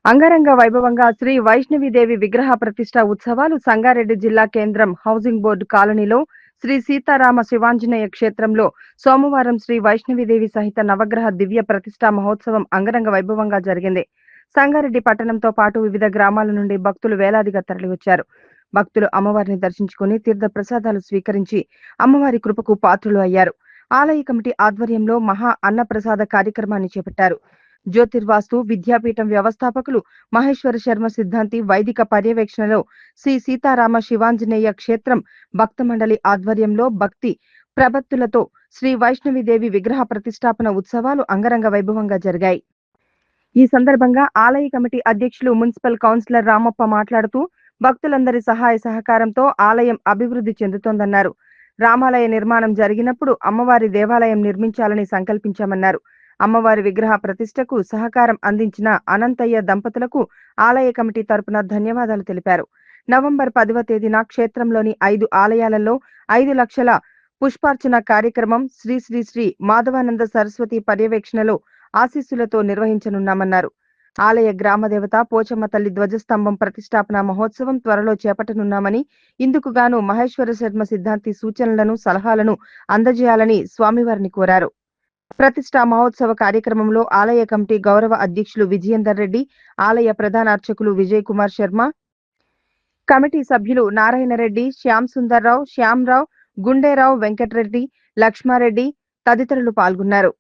అంగరంగ వైభవంగా శ్రీ వైష్ణవీదేవి విగ్రహ ప్రతిష్ఠ ఉత్సవాలు సంగారెడ్డి జిల్లా కేంద్రం హౌసింగ్ బోర్డు కాలనీలో శ్రీ సీతారామ శివాంజనేయ క్షేత్రంలో సోమవారం శ్రీ వైష్ణవీదేవి సహిత నవగ్రహ దివ్య ప్రతిష్ఠా మహోత్సవం అంగరంగ వైభవంగా జరిగింది. సంగారెడ్డి పట్టణంతో పాటు వివిధ గ్రామాల నుండి భక్తులు వేలాదిగా తరలివచ్చారు. భక్తులు అమ్మవారిని దర్శించుకుని తీర్థ ప్రసాదాలు స్వీకరించి అమ్మవారి కృపకు పాత్రులు అయ్యారు. ఆలయ కమిటీ ఆధ్వర్యంలో మహా అన్నప్రసాద కార్యక్రమాన్ని చేపట్టారు. జ్యోతిర్వాస్తు విద్యాపీఠం వ్యవస్థాపకులు మహేశ్వర శర్మ సిద్ధాంతి వైదిక పర్యవేక్షణలో శ్రీ సీతారామ శివాంజనేయ క్షేత్రం భక్త మండలి ఆధ్వర్యంలో భక్తి ప్రపత్తులతో శ్రీ వైష్ణవీదేవి విగ్రహ ప్రతిష్టాపన ఉత్సవాలు అంగరంగ వైభవంగా జరిగాయి. ఈ సందర్భంగా ఆలయ కమిటీ అధ్యక్షులు మున్సిపల్ కౌన్సిలర్ రామప్ప మాట్లాడుతూ భక్తులందరి సహాయ సహకారంతో ఆలయం అభివృద్ధి చెందుతోందన్నారు. రామాలయ నిర్మాణం జరిగినప్పుడు అమ్మవారి దేవాలయం నిర్మించాలని సంకల్పించామన్నారు. అమ్మవారి విగ్రహ ప్రతిష్టకు సహకారం అందించిన అనంతయ్య దంపతులకు ఆలయ కమిటీ తరపున ధన్యవాదాలు తెలిపారు. నవంబర్ 10వ తేదీన క్షేత్రంలోని 5 ఆలయాలలో 5 లక్షల పుష్పార్చన కార్యక్రమం శ్రీ శ్రీ శ్రీ మాధవానంద సరస్వతి పర్యవేక్షణలో ఆశీస్సులతో నిర్వహించనున్నామన్నారు. ఆలయ గ్రామదేవత పోచమ్మ తల్లి ధ్వజస్తంభం ప్రతిష్టాపన మహోత్సవం త్వరలో చేపట్టనున్నామని, ఇందుకుగాను మహేశ్వర శర్మ సిద్ధాంతి సూచనలను సలహాలను అందజేయాలని స్వామివారిని కోరారు. ప్రతిష్ఠా మహోత్సవ కార్యక్రమంలో ఆలయ కమిటీ గౌరవ అధ్యక్షులు విజయేందర్ రెడ్డి, ఆలయ ప్రధాన అర్చకులు విజయ్ కుమార్ శర్మ, కమిటీ సభ్యులు నారాయణరెడ్డి, శ్యామ్ సుందర్రావు, శ్యామరావు, గుండేరావు, వెంకటరెడ్డి, లక్ష్మారెడ్డి తదితరులు పాల్గొన్నారు.